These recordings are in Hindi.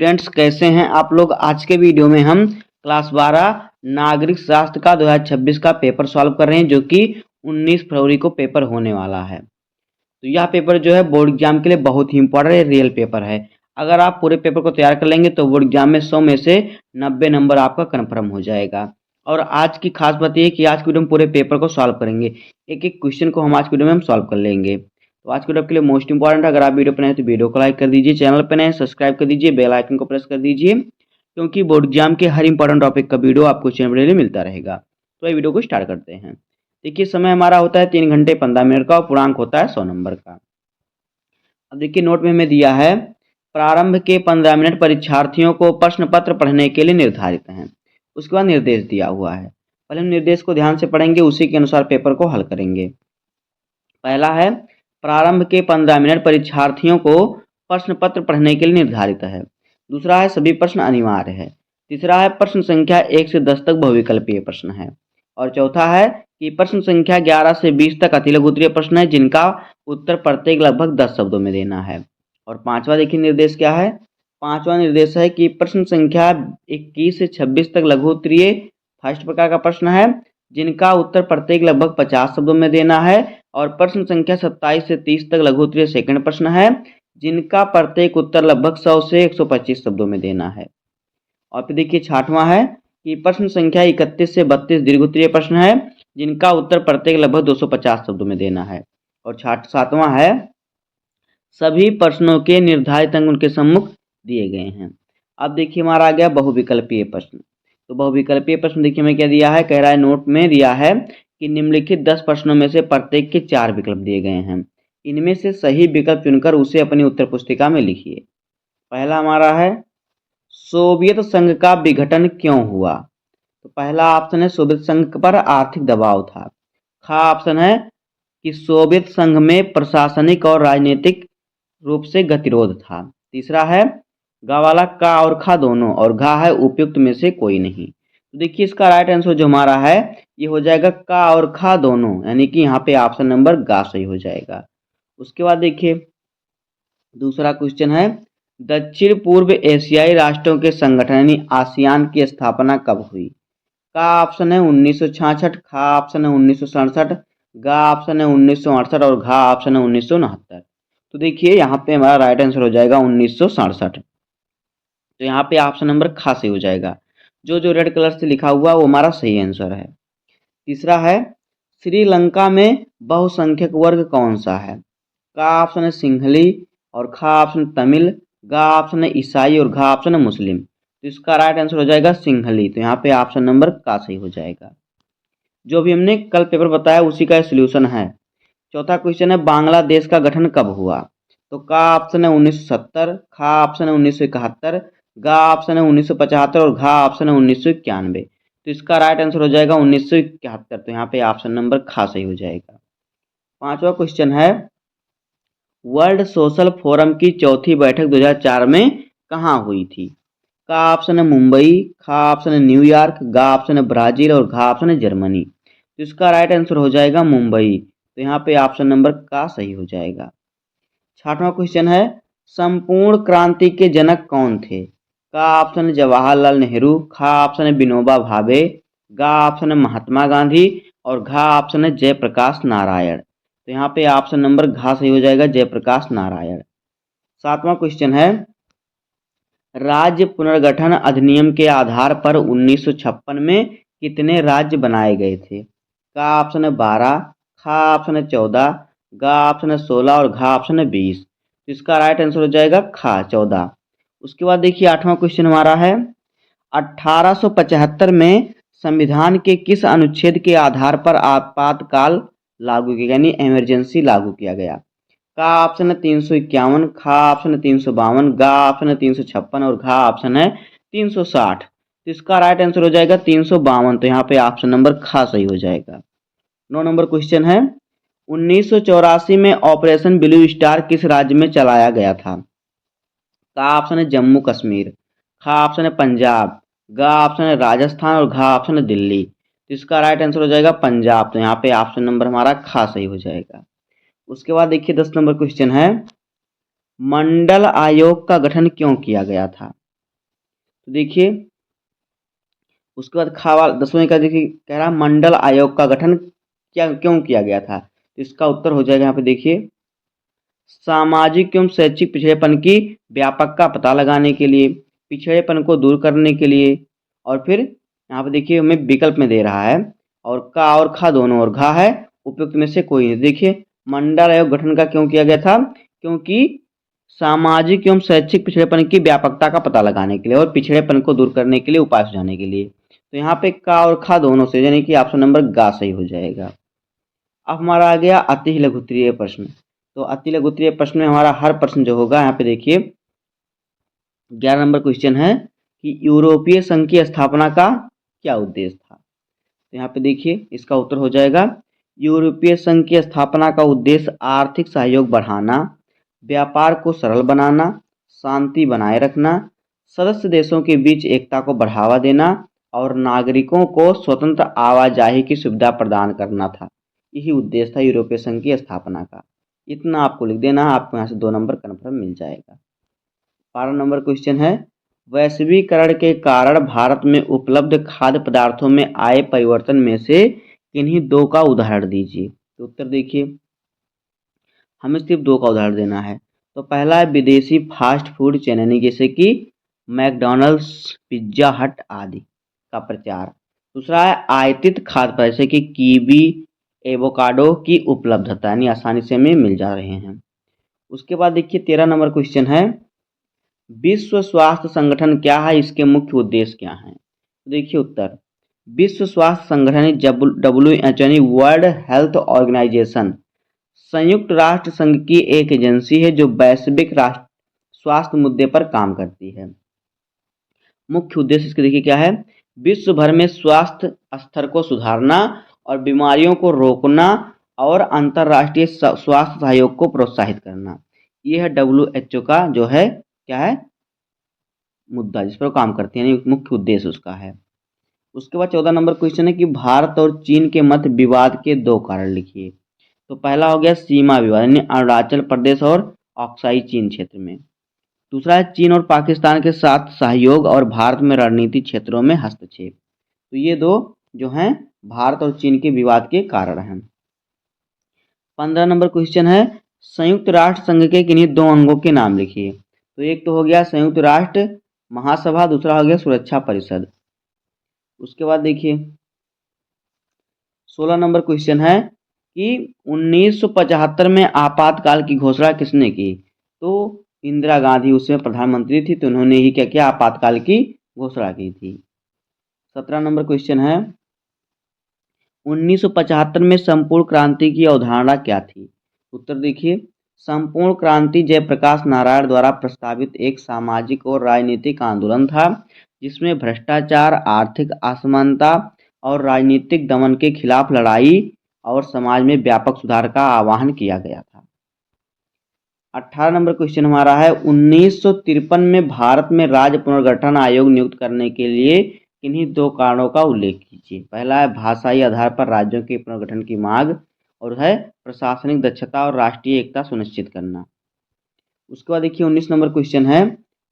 फ्रेंड्स, कैसे हैं आप लोग। आज के वीडियो में हम क्लास 12 नागरिक शास्त्र का 2026 का पेपर सॉल्व कर रहे हैं, जो कि 19 फरवरी को पेपर होने वाला है। तो यह पेपर जो है बोर्ड एग्जाम के लिए बहुत ही इंपॉर्टेंट है, रियल पेपर है। अगर आप पूरे पेपर को तैयार कर लेंगे तो बोर्ड एग्जाम में 100 में से 90 नंबर आपका कन्फर्म हो जाएगा। और आज की खास बात यह है कि आज की वीडियो में पूरे पेपर को सॉल्व करेंगे, एक एक क्वेश्चन को हम आज की वीडियो में हम सॉल्व कर लेंगे। तो आज की वीडियो आपके लिए मोस्ट इंपॉर्टेंट है। अगर आप वीडियो पर नए हैं तो वीडियो को लाइक कर दीजिए, चैनल पर नए हैं सब्सक्राइब कर दीजिए, बेल आइकन को प्रेस कर दीजिए, क्योंकि बोर्ड एग्जाम के हर इंपॉर्टेंट टॉपिक का वीडियो आपको चैनल पर डेली मिलता रहेगा। तो ये वीडियो को स्टार्ट करते हैं। देखिए, समय हमारा होता है 3 घंटे 15 मिनट का और पूर्णांक होता है 100 नंबर का। अब देखिए, नोट में हमें दिया है प्रारंभ के 15 मिनट परीक्षार्थियों को प्रश्न पत्र पढ़ने के लिए निर्धारित हैं। उसके बाद निर्देश दिया हुआ है। पहले हम निर्देश को ध्यान से पढ़ेंगे, उसी के अनुसार पेपर को हल करेंगे। पहला है प्रारंभ के 15 मिनट परीक्षार्थियों को प्रश्न पत्र पढ़ने के लिए निर्धारित है। दूसरा है सभी प्रश्न अनिवार्य है। तीसरा है प्रश्न संख्या 1 से 10 तक बहुविकल्पीय प्रश्न है। और चौथा है कि प्रश्न संख्या 11 से 20 तक अति लघु उत्तरीय प्रश्न है, जिनका उत्तर प्रत्येक लगभग 10 शब्दों में देना है। और पांचवा देखिए निर्देश क्या है। पांचवा निर्देश है कि प्रश्न संख्या 21 से 26 तक लघु उत्तरीय फर्स्ट प्रकार का प्रश्न है, जिनका उत्तर प्रत्येक लगभग 50 शब्दों में देना है। और प्रश्न संख्या 27 से 30 तक लघु उत्तरीय सेकंड प्रश्न है, जिनका प्रत्येक उत्तर लगभग 100 से 125 शब्दों में देना है। और फिर देखिए छठवां है कि प्रश्न संख्या 31 से 32 दीर्घ उत्तरीय प्रश्न है, जिनका उत्तर प्रत्येक लगभग 250 शब्दों में देना है। और सातवां है सभी प्रश्नों के निर्धारित अंक उनके सम्मुख दिए गए हैं। अब देखिए हमारा आ गया बहुविकल्पीय प्रश्न। तो बहुविकल्पीय प्रश्न देखिए हमें क्या दिया है, कह रहा है नोट में दिया है कि निम्नलिखित 10 प्रश्नों में से प्रत्येक के 4 विकल्प दिए गए हैं। इनमें से सही विकल्प चुनकर उसे अपनी उत्तर पुस्तिका में लिखिए। पहला हमारा है सोवियत संघ का विघटन क्यों हुआ। तो पहला ऑप्शन है सोवियत संघ पर आर्थिक दबाव था। खा ऑप्शन है कि सोवियत संघ में प्रशासनिक और राजनीतिक रूप से गतिरोध था। तीसरा है गा वाला का और खा दोनों, और घा है उपयुक्त में से कोई नहीं। तो देखिए इसका राइट आंसर जो हमारा है ये हो जाएगा का और खा दोनों, यानी कि यहाँ पे ऑप्शन नंबर गा सही हो जाएगा। उसके बाद देखिए दूसरा क्वेश्चन है दक्षिण पूर्व एशियाई राष्ट्रों के संगठन यानी आसियान की स्थापना कब हुई। का ऑप्शन है 1966, खा ऑप्शन है 1967, गा ऑप्शन है 1968 और घा ऑप्शन है 1969। तो देखिए यहाँ पे हमारा राइट आंसर हो जाएगा 1967। तो यहाँ पे ऑप्शन नंबर खा सही हो जाएगा। जो रेड कलर से लिखा हुआ वो हमारा सही आंसर है। तीसरा है श्रीलंका में बहुसंख्यक वर्ग कौन सा है। का ऑप्शन है सिंहली और खा ऑप्शन तमिल, गा ऑप्शन है ईसाई और घा ऑप्शन है मुस्लिम। तो इसका राइट आंसर हो जाएगा सिंहली। तो यहाँ पे ऑप्शन नंबर का सही हो जाएगा। जो भी हमने कल पेपर बताया उसी का सोल्यूशन है। चौथा क्वेश्चन है बांग्लादेश का गठन कब हुआ। तो का ऑप्शन है 1970, खा ऑप्शन है 1971, गा ऑप्शन है 1975 और घा ऑप्शन है 1991। तो इसका राइट आंसर हो जाएगा 1971। तो यहाँ पे ऑप्शन नंबर खा सही हो जाएगा। पांचवा क्वेश्चन है वर्ल्ड सोशल फोरम की चौथी बैठक 2004 में कहाँ हुई थी। का ऑप्शन है मुंबई, खा ऑप्शन है न्यूयॉर्क, गा ऑप्शन है ब्राजील और घा ऑप्शन है जर्मनी। तो इसका राइट आंसर हो जाएगा मुंबई। तो यहाँ पे ऑप्शन नंबर का सही हो जाएगा। छठवां क्वेश्चन है संपूर्ण क्रांति के जनक कौन थे। का ऑप्शन है जवाहरलाल नेहरू, खा ऑप्शन है विनोबा भावे, गा ऑप्शन है महात्मा गांधी और घा ऑप्शन है जयप्रकाश नारायण। तो यहाँ पे ऑप्शन नंबर घा सही हो जाएगा, जयप्रकाश नारायण। सातवां क्वेश्चन है राज्य पुनर्गठन अधिनियम के आधार पर 1956 में कितने राज्य बनाए गए थे। का ऑप्शन है 12, खा ऑप्शन है 14, गा ऑप्शन है 16 और घा ऑप्शन है 20। तो इसका राइट आंसर हो जाएगा खा 14। उसके बाद देखिए आठवां क्वेश्चन हमारा है 1875 में संविधान के किस अनुच्छेद के आधार पर आपातकाल लागू किया यानी इमरजेंसी लागू किया गया। का ऑप्शन है 351, खा ऑप्शन है 352, गा ऑप्शन है 356 और घा ऑप्शन है 360। तो इसका राइट आंसर हो जाएगा 352। तो यहाँ पे ऑप्शन नंबर खा सही हो जाएगा। 9 नंबर क्वेश्चन है 1984 में ऑपरेशन ब्लू स्टार किस राज्य में चलाया गया था। का ऑप्शन है जम्मू कश्मीर, खा ऑप्शन है पंजाब, गा ऑप्शन है राजस्थान और घा ऑप्शन है दिल्ली। तो इसका राइट आंसर हो जाएगा पंजाब। तो यहाँ पे ऑप्शन नंबर हमारा खा सही हो जाएगा। उसके बाद देखिए 10 नंबर क्वेश्चन है मंडल आयोग का गठन क्यों किया गया था। तो देखिए उसके बाद खावा 10वें का देखिए कह रहा मंडल आयोग का गठन क्या क्यों किया गया था। तो इसका उत्तर हो जाएगा यहाँ पे देखिए सामाजिक एवं शैक्षिक पिछड़ेपन की व्यापकता पता लगाने के लिए, पिछड़ेपन को दूर करने के लिए। और फिर यहाँ पे देखिए हमें विकल्प में दे रहा है और का और खा दोनों और घा है उपयुक्त में से कोई नहीं। देखिए मंडल आयोग गठन का क्यों किया गया था, क्योंकि सामाजिक एवं शैक्षिक पिछड़ेपन की व्यापकता का पता लगाने के लिए और पिछड़ेपन को दूर करने के लिए उपाय सुझाने के लिए। तो यहाँ पे का और खा दोनों से यानी कि ऑप्शन नंबर गा सही हो जाएगा। अब हमारा आ गया अति लघुत्तरीय प्रश्न। तो अति लघुत्तरीय प्रश्न में हमारा हर प्रश्न जो होगा यहाँ पे देखिए 11 नंबर क्वेश्चन है कि यूरोपीय संघ की स्थापना का क्या उद्देश्य था। तो यहाँ पे देखिए इसका उत्तर हो जाएगा यूरोपीय संघ की स्थापना का उद्देश्य आर्थिक सहयोग बढ़ाना, व्यापार को सरल बनाना, शांति बनाए रखना, सदस्य देशों के बीच एकता को बढ़ावा देना और नागरिकों को स्वतंत्र आवाजाही की सुविधा प्रदान करना था। यही उद्देश्य था यूरोपीय संघ की स्थापना का। इतना आपको लिख देना है, आपको यहाँ से 2 नंबर कन्फर्म मिल जाएगा। 12 नंबर क्वेश्चन है वैश्वीकरण के कारण भारत में उपलब्ध खाद्य पदार्थों में आए परिवर्तन में से किन्हीं 2 का उदाहरण दीजिए। तो उत्तर देखिए हमें सिर्फ 2 का उदाहरण देना है। तो पहला है विदेशी फास्ट फूड चेन यानी जैसे कि मैकडॉनल्ड्स, पिज्जा हट आदि का प्रचार। दूसरा है आयातित खाद्य पदार्थ जैसे कि कीवी, एवोकाडो की उपलब्धता यानी आसानी से हमें मिल जा रहे हैं। उसके बाद देखिए 13 नंबर क्वेश्चन है विश्व स्वास्थ्य संगठन क्या है, इसके मुख्य उद्देश्य क्या हैं। तो देखिए उत्तर विश्व स्वास्थ्य संगठन WHO यानी वर्ल्ड हेल्थ ऑर्गेनाइजेशन संयुक्त राष्ट्र संघ की एक एजेंसी है जो वैश्विक राष्ट्र स्वास्थ्य मुद्दे पर काम करती है। मुख्य उद्देश्य इसके देखिए क्या है विश्व भर में स्वास्थ्य स्तर को सुधारना और बीमारियों को रोकना और अंतर्राष्ट्रीय स्वास्थ्य सहयोग को प्रोत्साहित करना। यह है WHO का जो है क्या है मुद्दा जिस पर काम करते हैं, यानी मुख्य उद्देश्य उसका है। उसके बाद 14 नंबर क्वेश्चन है कि भारत और चीन के मध्य विवाद के 2 कारण लिखिए। तो पहला हो गया सीमा विवाद यानी अरुणाचल प्रदेश और अक्साई चीन क्षेत्र में। दूसरा है चीन और पाकिस्तान के साथ सहयोग और भारत में रणनीतिक क्षेत्रों में हस्तक्षेप। तो ये 2 जो हैं भारत और चीन के विवाद के कारण हैं। 15 नंबर क्वेश्चन है संयुक्त राष्ट्र संघ के किन्हीं 2 अंगों के नाम लिखिए। तो एक तो हो गया संयुक्त राष्ट्र महासभा, दूसरा हो गया सुरक्षा परिषद। उसके बाद देखिए 16 नंबर क्वेश्चन है कि 1975 में आपातकाल की घोषणा किसने की। तो इंदिरा गांधी उसमें प्रधानमंत्री थी, तो उन्होंने ही क्या किया आपातकाल की घोषणा की थी। 17 नंबर क्वेश्चन है 1975 में संपूर्ण क्रांति की अवधारणा क्या थी। उत्तर देखिए संपूर्ण क्रांति जयप्रकाश नारायण द्वारा प्रस्तावित एक सामाजिक और राजनीतिक आंदोलन था जिसमें भ्रष्टाचार, आर्थिक असमानता और राजनीतिक दमन के खिलाफ लड़ाई और समाज में व्यापक सुधार का आह्वान किया गया था। 18 नंबर क्वेश्चन हमारा है 1953 में भारत में राज्य पुनर्गठन आयोग नियुक्त करने के लिए किन्हीं 2 कारणों का उल्लेख कीजिए। पहला है भाषाई आधार पर राज्यों के पुनर्गठन की मांग और है प्रशासनिक दक्षता और राष्ट्रीय एकता सुनिश्चित करना। उसके बाद देखिए 19 नंबर क्वेश्चन है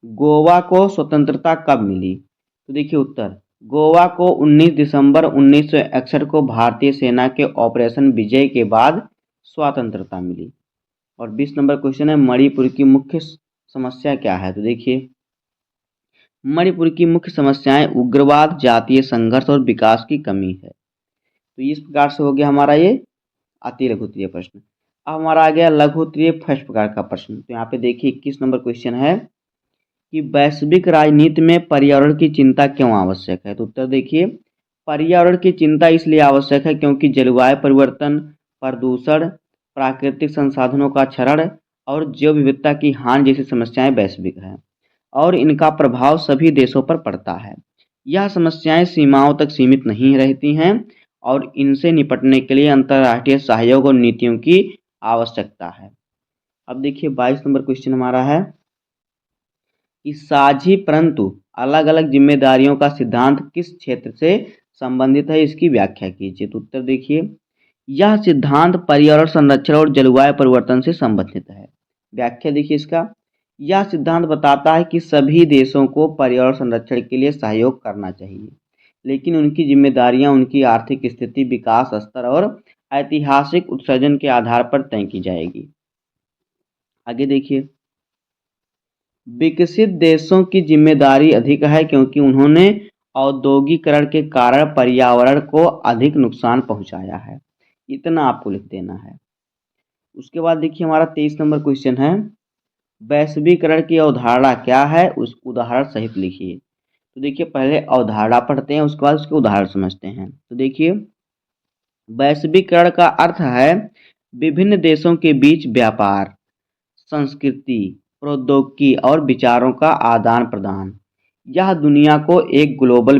गोवा को स्वतंत्रता कब मिली। तो देखिए उत्तर गोवा को 19 दिसंबर 1961 को भारतीय सेना के ऑपरेशन विजय के बाद स्वतंत्रता मिली। और 20 नंबर क्वेश्चन है मणिपुर की मुख्य समस्या क्या है। तो देखिए मणिपुर की मुख्य समस्याएं उग्रवाद, जातीय संघर्ष और विकास की कमी है। तो इस प्रकार से हो गया हमारा ये अति लघुत्तरीय प्रश्न। अब हमारा आ गया लघुत्तरीय फर्स्ट प्रकार का प्रश्न। तो यहाँ पे देखिए 21 नंबर क्वेश्चन है कि वैश्विक राजनीति में पर्यावरण की चिंता क्यों आवश्यक है। तो उत्तर देखिए पर्यावरण की चिंता इसलिए आवश्यक है क्योंकि जलवायु परिवर्तन, प्रदूषण, प्राकृतिक संसाधनों का क्षरण और जैव विविधता की हानि जैसी समस्याएं वैश्विक हैं और इनका प्रभाव सभी देशों पर पड़ता है। यह समस्याएं सीमाओं तक सीमित नहीं रहती हैं और इनसे निपटने के लिए अंतर्राष्ट्रीय सहयोग और नीतियों की आवश्यकता है। अब देखिए 22 नंबर क्वेश्चन हमारा है कि साझी परंतु अलग अलग जिम्मेदारियों का सिद्धांत किस क्षेत्र से संबंधित है, इसकी व्याख्या कीजिए। तो उत्तर देखिए यह सिद्धांत पर्यावरण संरक्षण और जलवायु परिवर्तन से संबंधित है। व्याख्या देखिए इसका यह सिद्धांत बताता है कि सभी देशों को पर्यावरण संरक्षण के लिए सहयोग करना चाहिए, लेकिन उनकी जिम्मेदारियां उनकी आर्थिक स्थिति, विकास स्तर और ऐतिहासिक उत्सर्जन के आधार पर तय की जाएगी। आगे देखिए, विकसित देशों की जिम्मेदारी अधिक है क्योंकि उन्होंने औद्योगिकरण के कारण पर्यावरण को अधिक नुकसान पहुंचाया है। इतना आपको लिख देना है। उसके बाद देखिए हमारा 23 नंबर क्वेश्चन है, वैश्वीकरण की अवधारणा क्या है, उस उदाहरण सहित लिखिए। तो देखिए पहले अवधारणा पढ़ते हैं, उसके बाद उसके उदाहरण समझते हैं। तो देखिए, वैश्वीकरण का अर्थ है विभिन्न देशों के बीच व्यापार, संस्कृति, प्रौद्योगिकी और विचारों का आदान प्रदान। यह दुनिया को एक ग्लोबल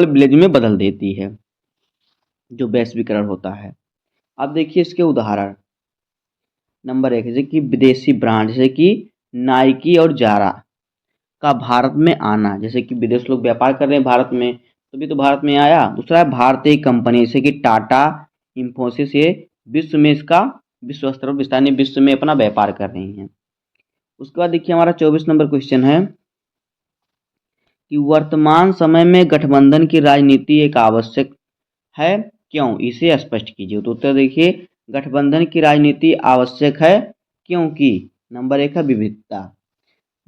विलेज में बदल देती है, जो वैश्वीकरण होता है। अब देखिए इसके उदाहरण। नंबर 1, जैसे कि विदेशी ब्रांड, जैसे कि नाइकी और जारा का भारत में आना, जैसे कि विदेश लोग व्यापार कर रहे हैं भारत में, तभी तो भारत में आया। दूसरा है भारतीय कंपनी, जैसे कि टाटा, इंफोसिस, ये विश्व में इसका विश्व स्तर पर विस्तार विश्व में अपना व्यापार कर रही हैं। उसके बाद देखिए हमारा 24 नंबर क्वेश्चन है कि वर्तमान समय में गठबंधन की राजनीति एक आवश्यक है, क्यों, इसे स्पष्ट कीजिए। तो उत्तर देखिए, गठबंधन की राजनीति आवश्यक है क्योंकि नंबर 1 है विविधता।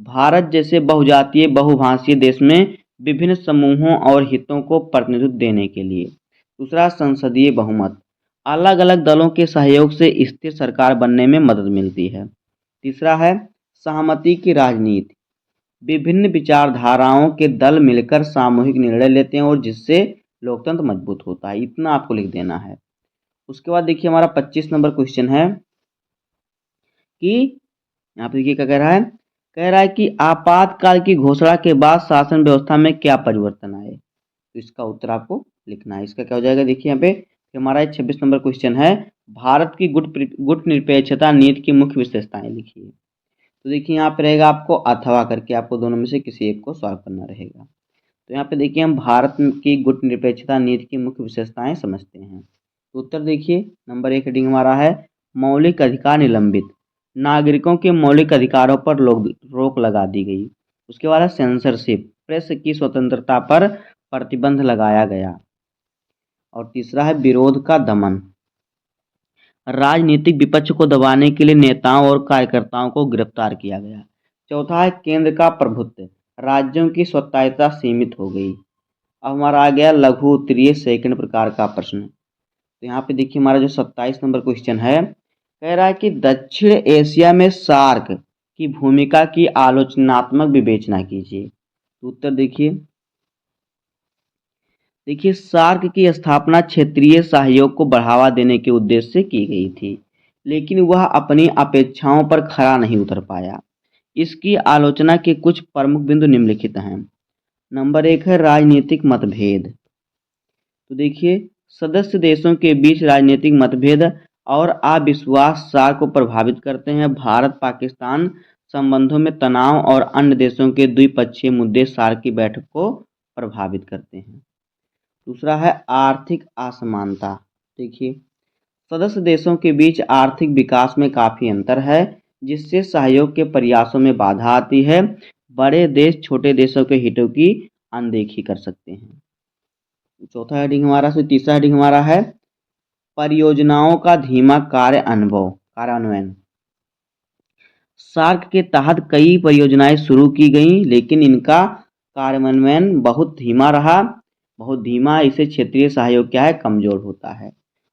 भारत जैसे बहुजातीय बहुभाषीय देश में विभिन्न समूहों और हितों को प्रतिनिधित्व देने के लिए। दूसरा, संसदीय बहुमत, अलग अलग दलों के सहयोग से स्थिर सरकार बनने में मदद मिलती है। तीसरा है सहमति की राजनीति, विभिन्न विचारधाराओं के दल मिलकर सामूहिक निर्णय लेते हैं और जिससे लोकतंत्र मजबूत होता है। इतना आपको लिख देना है। उसके बाद देखिए हमारा 25 नंबर क्वेश्चन है कि यहाँ पे देखिए क्या कह रहा है कि आपातकाल की घोषणा के बाद शासन व्यवस्था में क्या परिवर्तन आए। तो इसका उत्तर आपको लिखना है। इसका क्या हो जाएगा, देखिए यहाँ पे हमारा 26 नंबर क्वेश्चन है, भारत की गुट निरपेक्षता नीति की मुख्य विशेषताएं लिखिए। तो देखिए यहाँ पे रहेगा आपको अथवा करके, आपको दोनों में से किसी एक को सॉल्व करना रहेगा। तो यहाँ पे देखिए हम भारत की गुट निरपेक्षता नीति की मुख्य विशेषताएं समझते हैं। तो उत्तर देखिए, नंबर 1 हेडिंग हमारा है मौलिक अधिकार निलंबित, नागरिकों के मौलिक अधिकारों पर रोक लगा दी गई। उसके बाद है सेंसरशिप, प्रेस की स्वतंत्रता पर प्रतिबंध लगाया गया। और तीसरा है विरोध का दमन, राजनीतिक विपक्ष को दबाने के लिए नेताओं और कार्यकर्ताओं को गिरफ्तार किया गया। चौथा है केंद्र का प्रभुत्व, राज्यों की स्वायत्तता सीमित हो गई। अब हमारा आ गया लघु उत्तरीय सेकंड प्रकार का प्रश्न। तो यहाँ पे देखिए हमारा जो 27 नंबर क्वेश्चन है, कह रहा है कि दक्षिण एशिया में सार्क की भूमिका की आलोचनात्मक विवेचना कीजिए। तो उत्तर देखिए सार्क की स्थापना क्षेत्रीय सहयोग को बढ़ावा देने के उद्देश्य से की गई थी, लेकिन वह अपनी अपेक्षाओं पर खरा नहीं उतर पाया। इसकी आलोचना के कुछ प्रमुख बिंदु निम्नलिखित हैं। नंबर 1 है राजनीतिक मतभेद। तो देखिए सदस्य देशों के बीच राजनीतिक मतभेद और अविश्वास सार्क को प्रभावित करते हैं। भारत पाकिस्तान संबंधों में तनाव और अन्य देशों के द्विपक्षीय मुद्दे सार्क की बैठक को प्रभावित करते हैं। दूसरा है आर्थिक असमानता। देखिए सदस्य देशों के बीच आर्थिक विकास में काफ़ी अंतर है, जिससे सहयोग के प्रयासों में बाधा आती है। बड़े देश छोटे देशों के हितों की अनदेखी कर सकते हैं। चौथा हेडिंग हमारा से तीसरा हेडिंग हमारा है परियोजनाओं का धीमा कार्यान्वयन। सार्क के तहत कई परियोजनाएं शुरू की गईं, लेकिन इनका कार्यान्वयन बहुत धीमा इससे क्षेत्रीय सहयोग क्या है, कमजोर होता है।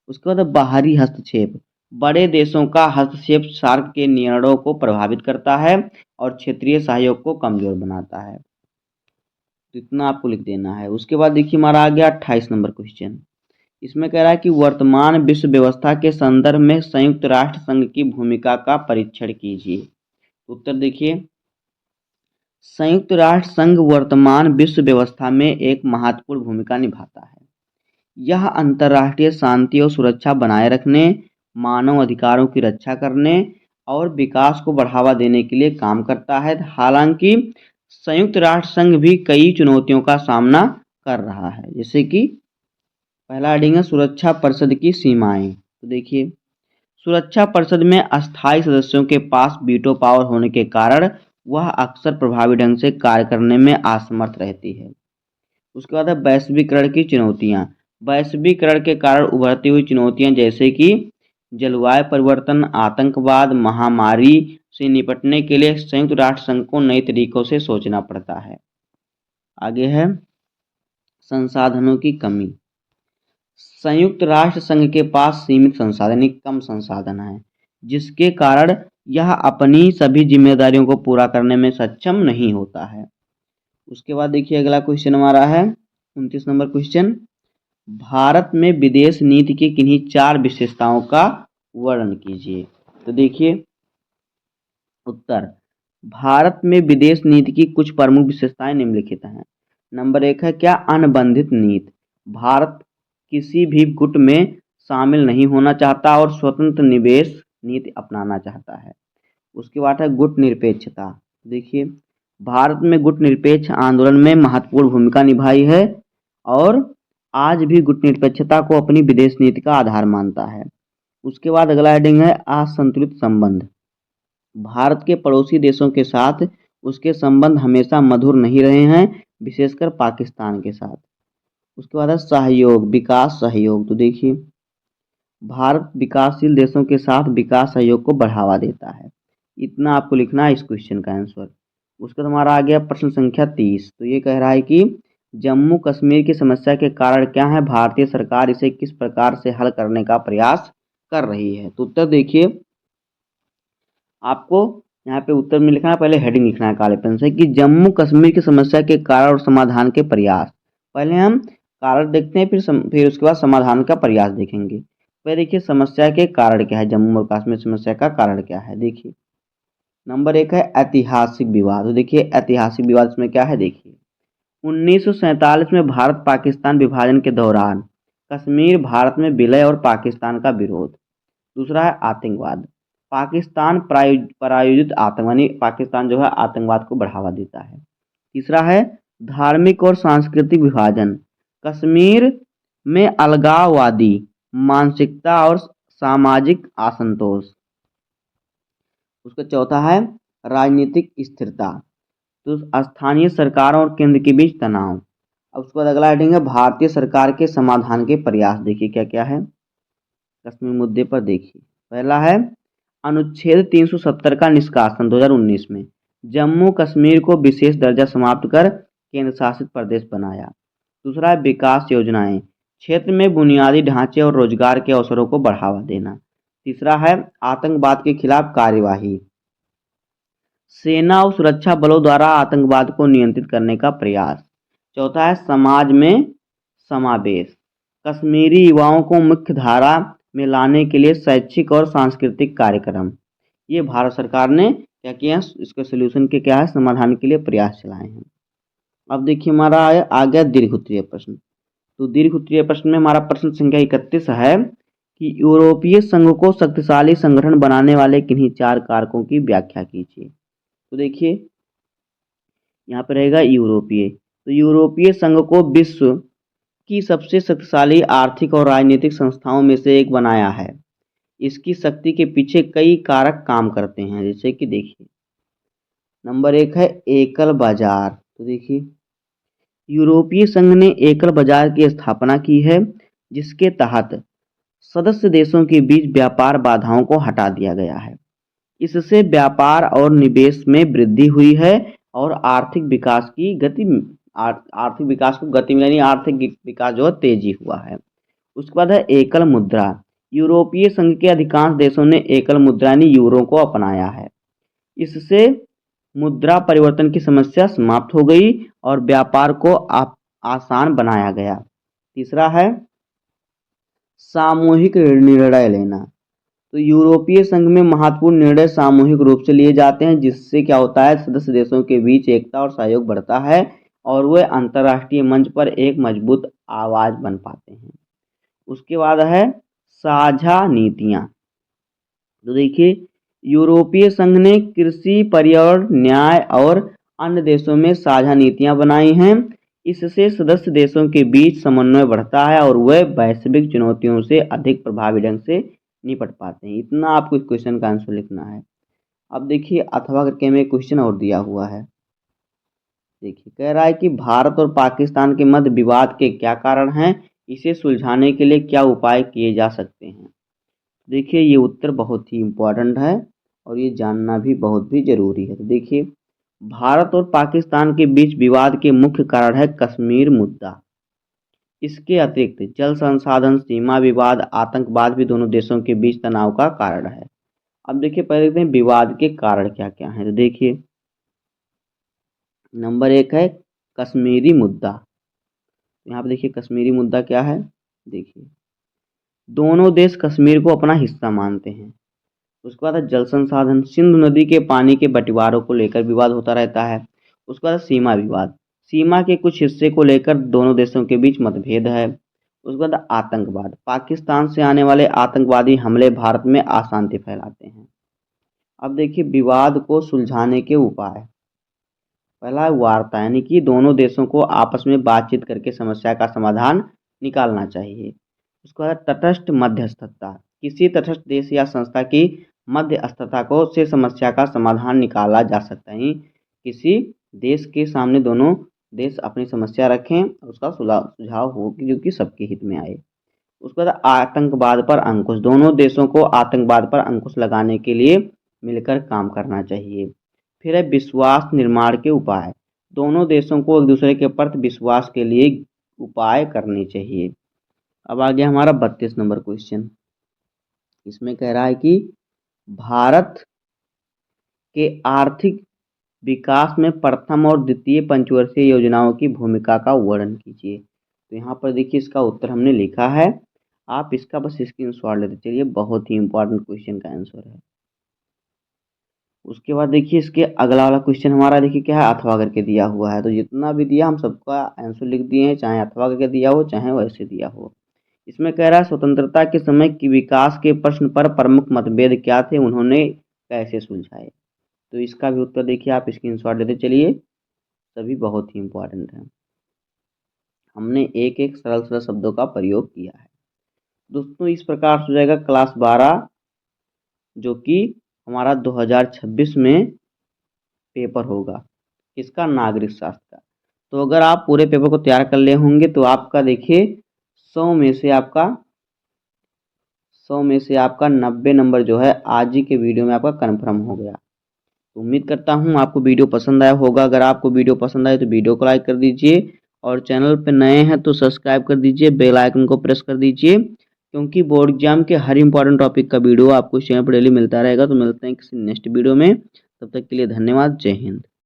उसके बाद बाहरी हस्तक्षेप, बड़े देशों का हस्तक्षेप सार्क के निर्णयों को प्रभावित करता है और क्षेत्रीय सहयोग को कमजोर बनाता है। तो इतना आपको लिख देना है। उसके बाद देखिए हमारा आ गया 28 नंबर क्वेश्चन। इसमें कह रहा है कि वर्तमान विश्व व्यवस्था के संदर्भ में संयुक्त राष्ट्र संघ की भूमिका का परीक्षण कीजिए। उत्तर देखिए, संयुक्त राष्ट्र संघ वर्तमान विश्व व्यवस्था में एक महत्वपूर्ण भूमिका निभाता है। यह अंतर्राष्ट्रीय शांति और सुरक्षा बनाए रखने, मानव अधिकारों की रक्षा करने और विकास को बढ़ावा देने के लिए काम करता है। हालांकि संयुक्त राष्ट्र संघ भी कई चुनौतियों का सामना कर रहा है, जैसे कि पहला हेडिंग है सुरक्षा परिषद की सीमाएं। तो देखिए सुरक्षा परिषद में अस्थायी सदस्यों के पास वीटो पावर होने के कारण वह अक्सर प्रभावी ढंग से कार्य करने में असमर्थ रहती है। उसके बाद है वैश्वीकरण की चुनौतियां। वैश्वीकरण के कारण उभरती हुई चुनौतियां जैसे कि जलवायु परिवर्तन, आतंकवाद, महामारी से निपटने के लिए संयुक्त राष्ट्र संघ को नए तरीकों से सोचना पड़ता है। आगे है संसाधनों की कमी। संयुक्त राष्ट्र संघ के पास सीमित संसाधन यानी कम संसाधन है, जिसके कारण यह अपनी सभी जिम्मेदारियों को पूरा करने में सक्षम नहीं होता है। उसके बाद देखिए अगला क्वेश्चन हमारा है 29 नंबर क्वेश्चन, भारत में विदेश नीति की किन्हीं 4 विशेषताओं का वर्णन कीजिए। तो देखिए उत्तर, भारत में विदेश नीति की कुछ प्रमुख विशेषताएं निम्नलिखित हैं। नंबर 1 है क्या, अनुबंधित नीति। भारत किसी भी गुट में शामिल नहीं होना चाहता और स्वतंत्र निवेश नीति अपनाना चाहता है। उसके बाद है गुट निरपेक्षता। देखिए भारत में गुट निरपेक्ष आंदोलन में महत्वपूर्ण भूमिका निभाई है और आज भी गुट निरपेक्षता को अपनी विदेश नीति का आधार मानता है। उसके बाद अगला हेडिंग है असंतुलित संबंध। भारत के पड़ोसी देशों के साथ उसके संबंध हमेशा मधुर नहीं रहे हैं, विशेषकर पाकिस्तान के साथ। उसके बाद है सहयोग, विकास सहयोग। तो देखिए भारत विकासशील देशों के साथ विकास सहयोग को बढ़ावा देता है। इतना आपको लिखना है इस क्वेश्चन का आंसर। उसका हमारा आ गया प्रश्न संख्या 30। तो ये कह रहा है कि जम्मू कश्मीर की समस्या के कारण क्या है, भारतीय सरकार इसे किस प्रकार से हल करने का प्रयास कर रही है। तो उत्तर देखिए आपको यहाँ पे उत्तर में लिखना है, पहले हेडिंग लिखना है काले पेन से कि जम्मू कश्मीर की समस्या के कारण और समाधान के प्रयास। पहले हम कारण देखते हैं, फिर उसके बाद समाधान का प्रयास देखेंगे। पहले देखिए समस्या के कारण क्या है, जम्मू और कश्मीर समस्या का कारण क्या है। देखिए नंबर 1 है ऐतिहासिक विवाद। तो देखिए ऐतिहासिक विवाद इसमें क्या है, देखिए 1947 में भारत पाकिस्तान विभाजन के दौरान कश्मीर भारत में विलय और पाकिस्तान का विरोध। दूसरा है आतंकवाद, पाकिस्तान प्रायोजित आतंकवादी, पाकिस्तान जो है आतंकवाद को बढ़ावा देता है। तीसरा है धार्मिक और सांस्कृतिक विभाजन, कश्मीर में अलगाववादी मानसिकता और सामाजिक असंतोष। उसका चौथा है राजनीतिक स्थिरता, तो स्थानीय सरकारों और केंद्र के बीच तनाव। अब उसके बाद अगला हेडिंग है भारतीय सरकार के समाधान के प्रयास। देखिए क्या क्या है कश्मीर मुद्दे पर। देखिए पहला है अनुच्छेद 370 का निष्कासन 2019 में जम्मू कश्मीर को विशेष दर्जा समाप्त कर केंद्र शासित प्रदेश बनाया। दूसरा है विकास योजनाएं, क्षेत्र में बुनियादी ढांचे और रोजगार के अवसरों को बढ़ावा देना। तीसरा है आतंकवाद के खिलाफ कार्यवाही, सेना और सुरक्षा बलों द्वारा आतंकवाद को नियंत्रित करने का प्रयास। चौथा है समाज में समावेश, कश्मीरी युवाओं को मुख्य धारा में लाने के लिए शैक्षिक और सांस्कृतिक कार्यक्रम। ये भारत सरकार ने क्या किया, इसके सोल्यूशन के क्या है, समाधान के लिए प्रयास चलाए हैं। अब देखिए हमारा आ गया दीर्घ उत्तरीय प्रश्न। तो दीर्घ उत्तरीय प्रश्न में हमारा प्रश्न संख्या 31 है कि यूरोपीय संघ को शक्तिशाली संगठन बनाने वाले किन्हीं 4 कारकों की व्याख्या कीजिए। तो देखिए यहाँ पर रहेगा यूरोपीय, तो यूरोपीय संघ को विश्व की सबसे शक्तिशाली आर्थिक और राजनीतिक संस्थाओं में से एक बनाया है। इसकी शक्ति के पीछे कई कारक काम करते हैं, जैसे कि देखिए नंबर 1 है एकल बाजार। तो देखिए यूरोपीय संघ ने एकल बाजार की स्थापना की है, जिसके तहत सदस्य देशों के बीच व्यापार बाधाओं को हटा दिया गया है। इससे व्यापार और निवेश में वृद्धि हुई है और आर्थिक विकास को गति मिली, आर्थिक विकास जो है तेजी हुआ है। उसके बाद है एकल मुद्रा, यूरोपीय संघ के अधिकांश देशों ने एकल मुद्रा यानी यूरो को अपनाया है। इससे मुद्रा परिवर्तन की समस्या समाप्त हो गई और व्यापार को आसान बनाया गया। तीसरा है सामूहिक निर्णय लेना, तो यूरोपीय संघ में महत्वपूर्ण निर्णय सामूहिक रूप से लिए जाते हैं, जिससे क्या होता है सदस्य देशों के बीच एकता और सहयोग बढ़ता है और वे अंतर्राष्ट्रीय मंच पर एक मजबूत आवाज बन पाते हैं। उसके बाद है साझा नीतियां। तो देखिए यूरोपीय संघ ने कृषि, पर्यावरण, न्याय और अन्य देशों में साझा नीतियां बनाई हैं। इससे सदस्य देशों के बीच समन्वय बढ़ता है और वे वैश्विक चुनौतियों से अधिक प्रभावी ढंग से निपट पाते हैं। इतना आपको इस क्वेश्चन का आंसर लिखना है। अब देखिए अथवा करके में क्वेश्चन और दिया हुआ है। देखिए कह रहा है कि भारत और पाकिस्तान के मध्य विवाद के क्या कारण हैं, इसे सुलझाने के लिए क्या उपाय किए जा सकते हैं। देखिए ये उत्तर बहुत ही इम्पोर्टेंट है और ये जानना भी बहुत भी ज़रूरी है। तो देखिए भारत और पाकिस्तान के बीच विवाद के मुख्य कारण है कश्मीर मुद्दा। इसके अतिरिक्त जल संसाधन, सीमा विवाद, आतंकवाद भी दोनों देशों के बीच तनाव का कारण है। अब देखिए पहले देखते हैं विवाद के कारण क्या क्या हैं। तो देखिए नंबर 1 है कश्मीरी मुद्दा। यहाँ पे देखिए कश्मीरी मुद्दा क्या है। देखिए दोनों देश कश्मीर को अपना हिस्सा मानते हैं। उसके बाद है जल संसाधन, सिंधु नदी के पानी के बंटवारों को लेकर विवाद होता रहता है। उसके बाद सीमा विवाद, सीमा के कुछ हिस्से को लेकर दोनों देशों के बीच मतभेद है। उसके बाद आतंकवाद, पाकिस्तान से आने वाले आतंकवादी हमले भारत में अशांति फैलाते हैं। अब देखिए विवाद को सुलझाने के उपाय। पहला है वार्ता, यानी कि दोनों देशों को आपस में बातचीत करके समस्या का समाधान निकालना चाहिए। उसके बाद तटस्थ मध्यस्थता, किसी तटस्थ देश या संस्था की मध्यस्थता को से समस्या का समाधान निकाला जा सकता है। किसी देश के सामने दोनों देश अपनी समस्या रखें और उसका सुझाव हो कि जो कि सबके हित में आए। उसके बाद आतंकवाद पर अंकुश, दोनों देशों को आतंकवाद पर अंकुश लगाने के लिए मिलकर काम करना चाहिए। फिर है विश्वास निर्माण के उपाय, दोनों देशों को एक दूसरे के प्रति विश्वास के लिए उपाय करने चाहिए। अब आ गया हमारा 32 नंबर क्वेश्चन। इसमें कह रहा है कि भारत के आर्थिक विकास में प्रथम और द्वितीय पंचवर्षीय योजनाओं की भूमिका का वर्णन कीजिए। तो यहाँ पर देखिए इसका उत्तर हमने लिखा है, आप इसका बस स्क्रीनशॉट लेते चलिए, बहुत ही इंपॉर्टेंट क्वेश्चन का आंसर है। उसके बाद देखिए इसके अगला वाला क्वेश्चन हमारा देखिए क्या है, अथवा करके दिया हुआ है। तो जितना भी दिया हम सबका आंसर लिख दिए हैं, चाहे अथवा करके दिया हो चाहे वैसे दिया हो। इसमें कह रहा है स्वतंत्रता के समय की विकास के प्रश्न पर प्रमुख मतभेद क्या थे, उन्होंने कैसे सुलझाए। तो इसका भी उत्तर देखिए आप स्क्रीनशॉट लेते चलिए, सभी बहुत ही इंपॉर्टेंट हैं। हमने एक एक सरल सरल शब्दों का प्रयोग किया है। दोस्तों इस प्रकार से हो जाएगा क्लास 12 जो कि हमारा 2026 में पेपर होगा, इसका नागरिक शास्त्र का। तो अगर आप पूरे पेपर को तैयार कर ले होंगे तो आपका देखिए 100 में से आपका 90 नंबर जो है आज ही के वीडियो में आपका कन्फर्म हो गया। तो उम्मीद करता हूँ आपको वीडियो पसंद आया होगा। अगर आपको वीडियो पसंद आए तो वीडियो को लाइक कर दीजिए और चैनल पे नए हैं तो सब्सक्राइब कर दीजिए, बेल आइकन को प्रेस कर दीजिए, क्योंकि बोर्ड एग्जाम के हर इंपॉर्टेंट टॉपिक का वीडियो आपको इस चैनल पर डेली मिलता रहेगा। तो मिलते हैं किसी नेक्स्ट वीडियो में, तब तक के लिए धन्यवाद, जय हिंद।